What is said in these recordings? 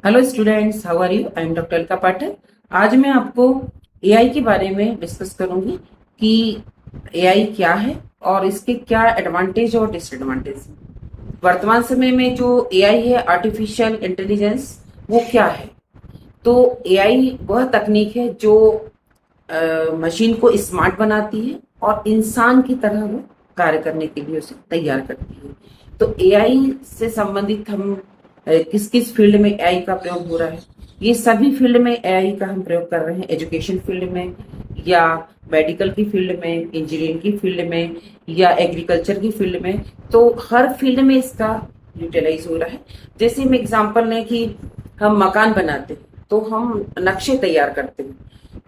Hello students, how are you? I am doctor Alka Pathak. आज मैं आपको एआई के बारे में डिस्कस करूंगी कि एआई क्या है और इसके क्या एडवांटेज और डिसएडवांटेज हैं। वर्तमान समय में जो एआई है, आर्टिफिशियल इंटेलिजेंस, वो क्या है? तो एआई वह तकनीक है जो मशीन को स्मार्ट बनाती है और इंसान की तरह वो कार्य करने के लिए उसे तैयार करती है। तो एआई से संबंधित हम किस किस फील्ड में एआई का प्रयोग हो रहा है, ये सभी फील्ड में एआई का हम प्रयोग कर रहे हैं। एजुकेशन फील्ड में या मेडिकल की फील्ड में, इंजीनियरिंग की फील्ड में या एग्रीकल्चर की फील्ड में, तो हर फील्ड में इसका यूटिलाइज हो रहा है। जैसे हम एग्जांपल लें कि हम मकान बनाते हैं तो हम नक्शे तैयार करते हैं,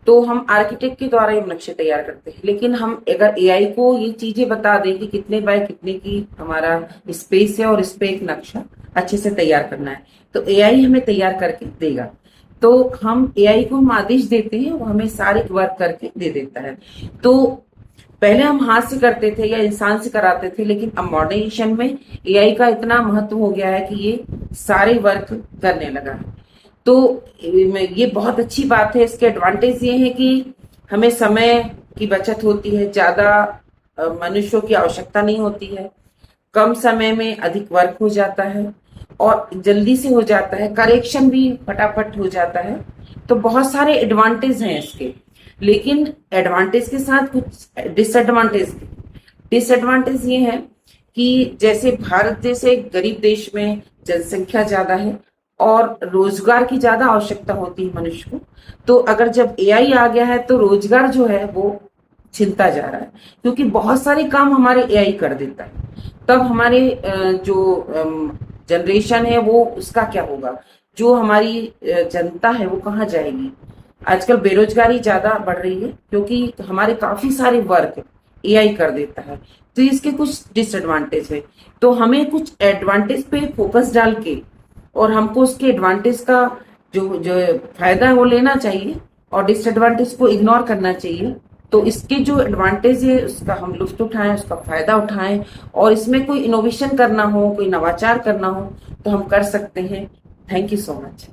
तो हम आर्किटेक्ट के द्वारा ये नक्शे तैयार करते हैं। लेकिन हम अगर एआई को ये चीजें बता दें कि कितने बाय कितने की हमारा स्पेस है और इस पे एक नक्शा अच्छे से तैयार करना है, तो एआई हमें तैयार करके देगा। तो हम एआई को हम आदेश देते हैं, वो हमें सारे वर्क करके दे देता है। तो पहले हम हाथ से करते थे या इंसान से कराते थे, लेकिन अब मॉडर्नाइजेशन में एआई का इतना महत्व हो गया है कि ये सारे वर्क करने लगा है। तो ये बहुत अच्छी बात है। इसके एडवांटेज ये है कि हमें समय की बचत होती है, ज्यादा मनुष्यों की आवश्यकता नहीं होती है, कम समय में अधिक वर्क हो जाता है और जल्दी से हो जाता है, करेक्शन भी फटाफट हो जाता है। तो बहुत सारे एडवांटेज हैं इसके। लेकिन एडवांटेज के साथ कुछ डिसएडवांटेज। डिसएडवांटेज ये है कि जैसे भारत जैसे गरीब देश में जनसंख्या ज्यादा है और रोजगार की ज्यादा आवश्यकता होती है मनुष्य को। तो अगर जब एआई आ गया है तो रोजगार जो है वो छिनता जा रहा है, क्योंकि बहुत सारे काम हमारे एआई कर देता है। तब हमारे जो जनरेशन है वो उसका क्या होगा? जो हमारी जनता है वो कहाँ जाएगी? आजकल बेरोजगारी ज्यादा बढ़ रही है क्योंकि हमारे काफी सारे वर्क एआई कर देता है। तो इसके कुछ डिसएडवांटेज है। तो हमें कुछ एडवांटेज पे फोकस डाल के और हमको उसके एडवांटेज का जो जो फायदा है वो लेना चाहिए और डिसएडवांटेज को इग्नोर करना चाहिए। तो इसके जो एडवांटेज है उसका हम लुत्फ उठाएं, उसका फायदा उठाएं, और इसमें कोई इनोवेशन करना हो, कोई नवाचार करना हो तो हम कर सकते हैं। Thank you so much.